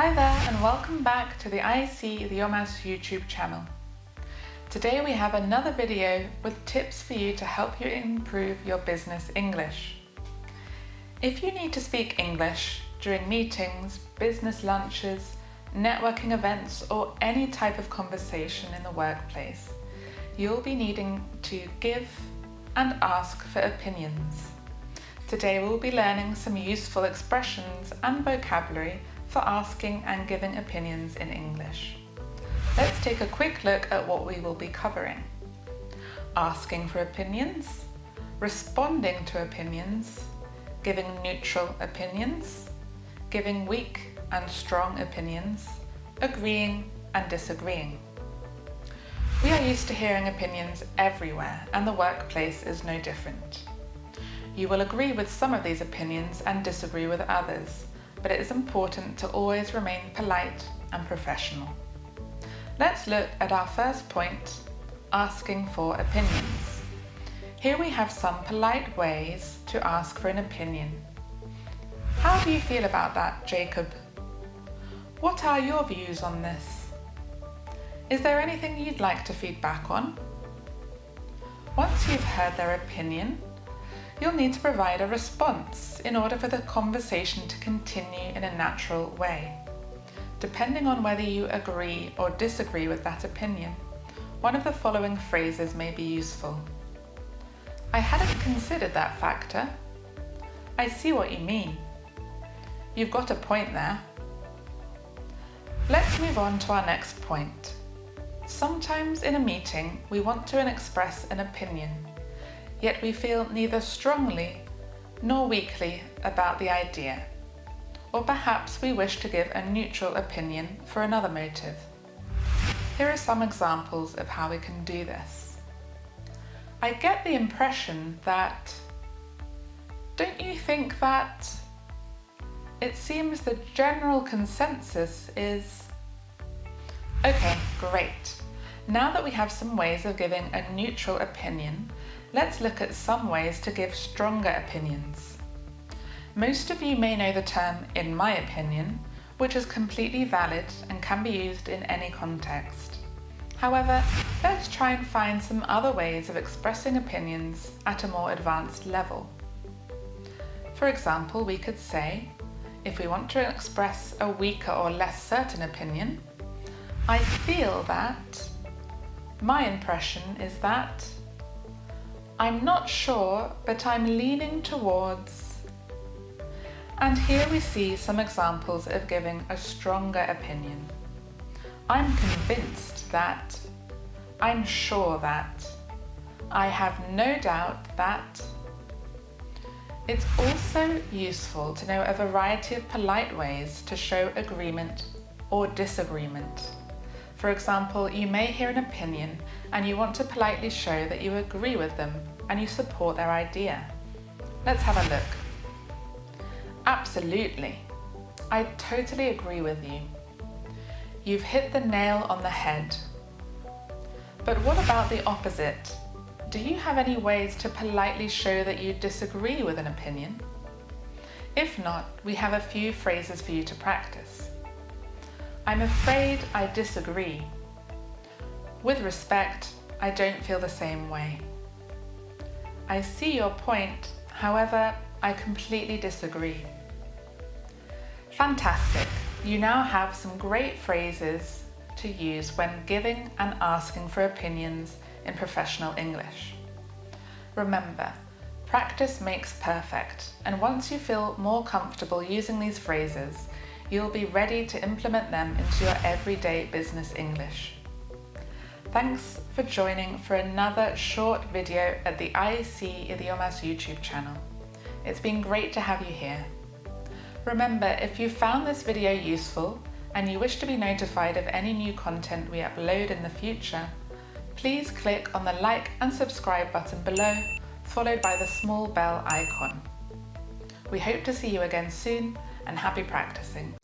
Hi there and welcome back to the Idiomas YouTube channel. Today we have another video with tips for you to help you improve your business English. If you need to speak English during meetings, business lunches, networking events or any type of conversation in the workplace, you'll be needing to give and ask for opinions. Today we'll be learning some useful expressions and vocabulary for asking and giving opinions in English. Let's take a quick look at what we will be covering. Asking for opinions, responding to opinions, giving neutral opinions, giving weak and strong opinions, agreeing and disagreeing. We are used to hearing opinions everywhere, and the workplace is no different. You will agree with some of these opinions and disagree with others, but it is important to always remain polite and professional. Let's look at our first point, asking for opinions. Here we have some polite ways to ask for an opinion. How do you feel about that, Jacob? What are your views on this? Is there anything you'd like to feed back on? Once you've heard their opinion, you'll need to provide a response in order for the conversation to continue in a natural way. Depending on whether you agree or disagree with that opinion, one of the following phrases may be useful. I hadn't considered that factor. I see what you mean. You've got a point there. Let's move on to our next point. Sometimes in a meeting, we want to express an opinion, yet we feel neither strongly nor weakly about the idea, or perhaps we wish to give a neutral opinion for another motive. Here are some examples of how we can do this. I get the impression that, don't you think that, it seems the general consensus is, okay, great. Now that we have some ways of giving a neutral opinion, let's look at some ways to give stronger opinions. Most of you may know the term "in my opinion," which is completely valid and can be used in any context. However, let's try and find some other ways of expressing opinions at a more advanced level. For example, we could say, if we want to express a weaker or less certain opinion, I feel that, my impression is that, I'm not sure, but I'm leaning towards. And here we see some examples of giving a stronger opinion. I'm convinced that, I'm sure that, I have no doubt that. It's also useful to know a variety of polite ways to show agreement or disagreement. For example, you may hear an opinion and you want to politely show that you agree with them and you support their idea. Let's have a look. Absolutely. I totally agree with you. You've hit the nail on the head. But what about the opposite? Do you have any ways to politely show that you disagree with an opinion? If not, we have a few phrases for you to practice. I'm afraid I disagree. With respect, I don't feel the same way. I see your point, however, I completely disagree. Fantastic! You now have some great phrases to use when giving and asking for opinions in professional English. Remember, practice makes perfect, and once you feel more comfortable using these phrases, you'll be ready to implement them into your everyday business English. Thanks for joining for another short video at the Idiomas YouTube channel. It's been great to have you here. Remember, if you found this video useful and you wish to be notified of any new content we upload in the future, please click on the like and subscribe button below, followed by the small bell icon. We hope to see you again soon, and happy practicing.